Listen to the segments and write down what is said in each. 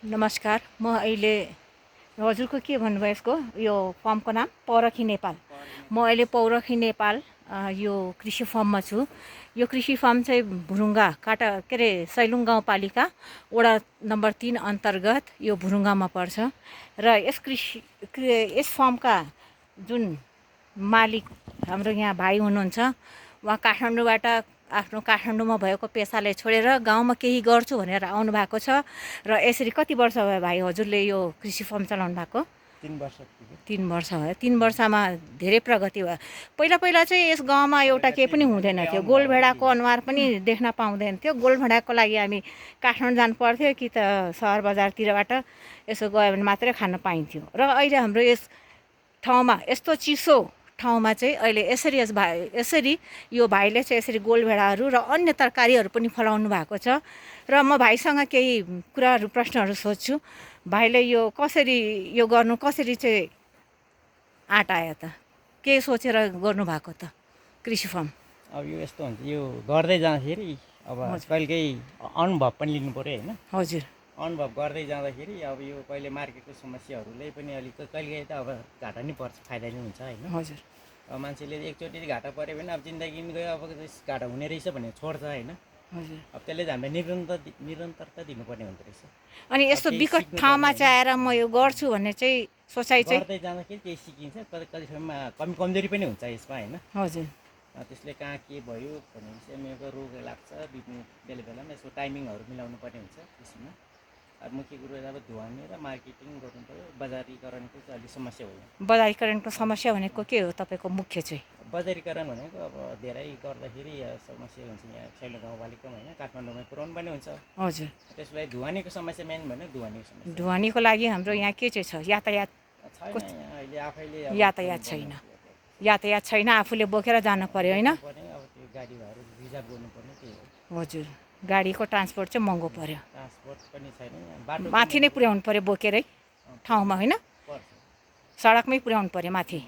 नमस्कार। म अहिले हजुरको के भन्नुभयो यसको यो फर्मको नाम पौरखी नेपाल। म अहिले पौरखी नेपाल यो कृषि फर्ममा छु। यो कृषि फर्म चाहिँ भुरुङ्गा काटा के अरे सैलुङ गाउँपालिका वडा नम्बर 3 अन्तर्गत यो भुरुङ्गामा पर्छ। र यस फर्मका जुन मालिक हाम्रो यहाँ भाइ हुनुहुन्छ, उहाँ काठमाडौँबाट आफ्नो काठमाडौँमा भएको पेसालाई छोडेर गाउँमा केही गर्छु भनेर आउनु भएको छ। र यसरी कति वर्ष भयो भाइ हजुरले यो कृषि फर्म चलाउनु भएको? 3 वर्ष। 3 वर्ष भयो। 3 वर्षमा धेरै प्रगति भयो। पहिला चाहिँ यस गाउँमा एउटा केही पनि हुँदैन थियो। गोलभेडाको अनुहार पनि देख्न पाउँदैन थियो। गोलभेडाको लागि हामी काठमाडौँ जानु पर्थ्यो कि त सहर बजारतिरबाट यसो गयो भने मात्रै खान पाइन्थ्यो। र अहिले हाम्रो यस ठाउँमा यस्तो चिसो ठाउँमा चाहिँ अहिले यसरी यो भाइले चाहिँ यसरी गोलभेडाहरू र अन्य तरकारीहरू पनि फलाउनु भएको छ। र म भाइसँग केही कुराहरू प्रश्नहरू सोध्छु। भाइले यो कसरी चाहिँ आँट आयो त? के सोचेर गर्नुभएको त कृषि फर्म? अब यो यस्तो हुन्छ, यो गर्दै जाँदाखेरि अब कहिलेकै अनुभव पनि लिनु पऱ्यो होइन। हजुर। अनुभव गर्दै जाँदाखेरि अब यो कहिले मार्केटको समस्याहरूले पनि अलिक कहिलेकाहीँ त अब घाटा नै पर्छ, फाइदा नै हुन्छ होइन। हजुर। अब मान्छेले एकचोटि घाटा पऱ्यो भने अब जिन्दगी गयो, अब घाटा हुने रहेछ भने छोड्छ होइन। हजुर। अब त्यसले चाहिँ हामीले निरन्तरता दिनुपर्ने हुँदो रहेछ। अनि यस्तो विकट ठाउँमा चाहिँ आएर म यो गर्छु भन्ने चाहिँ सोचाइ चाहिँ गर्दै जाँदाखेरि केही सिकिन्छ। कति ठाउँमा कमजोरी पनि हुन्छ यसमा होइन। हजुर। त्यसले कहाँ के भयो भन्ने विषयमा रोग लाग्छ, बित्ने बेलामा यसको टाइमिङहरू मिलाउनु पर्ने हुन्छ। त्यसमा अब मुख्य कुरो अब ढुवानी र मार्केटिङ गर्नु पऱ्यो। बजारीकरणको चाहिँ अलिक समस्या हो। बजारीकरणको समस्या भनेको के हो तपाईँको मुख्य चाहिँ? बजारीकरण भनेको अब धेरै गर्दाखेरि समस्या हुन्छ। यहाँ सैलुङ गाउँपालिकामा होइन, काठमाडौँमा पुऱ्याउनु पर्ने हुन्छ। हजुर। त्यसलाई ढुवानीको समस्या मेन भने ढुवानीको समस्या। ढुवानीको लागि हाम्रो यहाँ के चाहिँ छ? यातायात अहिले आफैले यातायात छैन, आफूले बोकेर जानु पर्यो होइन। अब त्यो गाडीहरू रिजर्भ गर्नुपर्ने त्यही हो। हजुर। गाडीको ट्रान्सपोर्ट चाहिँ महँगो पर्यो। ट्रान्सपोर्ट पनि छैन, बाटो माथि नै पुर्याउनु पर्यो बोकेरै ठाउँमा होइन, सडकमै पुर्याउनु पर्यो माथि।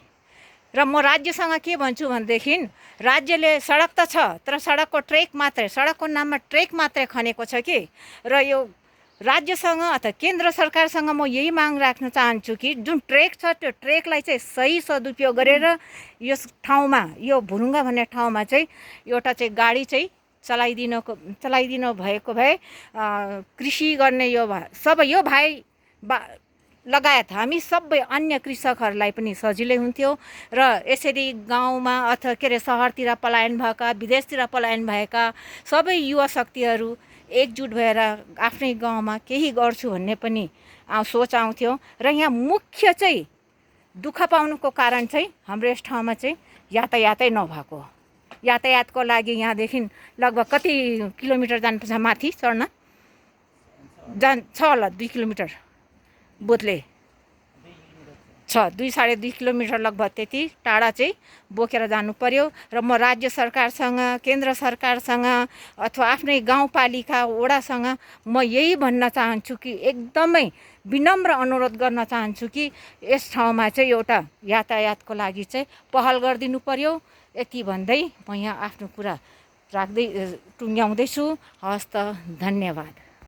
र म राज्यसँग के भन्छु भनेदेखि राज्यले सडक त छ, तर सडकको सडकको नाममा ट्रेक मात्रै खनेको छ कि। र यो राज्यसँग अथवा केन्द्र सरकारसँग म यही माग राख्न चाहन्छु कि जुन ट्रेक छ त्यो ट्रेकलाई चाहिँ सही सदुपयोग गरेर यस ठाउँमा, यो भुरुङ्गा भन्ने ठाउँमा चाहिँ एउटा चाहिँ गाडी चाहिँ चलाइदिनु भएको भए कृषि गर्ने यो भाइ लगायत हामी सबै अन्य कृषकहरूलाई पनि सजिलै हुन्थ्यो। र यसरी गाउँमा अथवा के अरे सहरतिर पलायन भएका, विदेशतिर पलायन भएका सबै युवा शक्तिहरू एकजुट भएर आफ्नै गाउँमा केही गर्छु भन्ने पनि सोच आउँथ्यो। र यहाँ मुख्य चाहिँ दुःख पाउनुको कारण चाहिँ हाम्रो यस ठाउँमा चाहिँ यातायातै नभएको। यातायातको लागि यहाँदेखि लगभग कति किलोमिटर जानुपर्छ माथि चढ्न? छ होला 2 किलोमिटर बोतले छ, 2-2.5 किलोमिटर लगभग त्यति टाढा चाहिँ बोकेर जानु पर्यो। र म राज्य सरकारसँग, केन्द्र सरकारसँग अथवा आफ्नै गाउँपालिका वडासँग म यही भन्न चाहन्छु कि एकदमै विनम्र अनुरोध गर्न चाहन्छु कि यस ठाउँमा चाहिँ एउटा यातायातको लागि चाहिँ पहल गरिदिनु पर्यो। यति भन्दै म यहाँ आफ्नो कुरा टुङ्ग्याउँदैछु। हवस् त, धन्यवाद।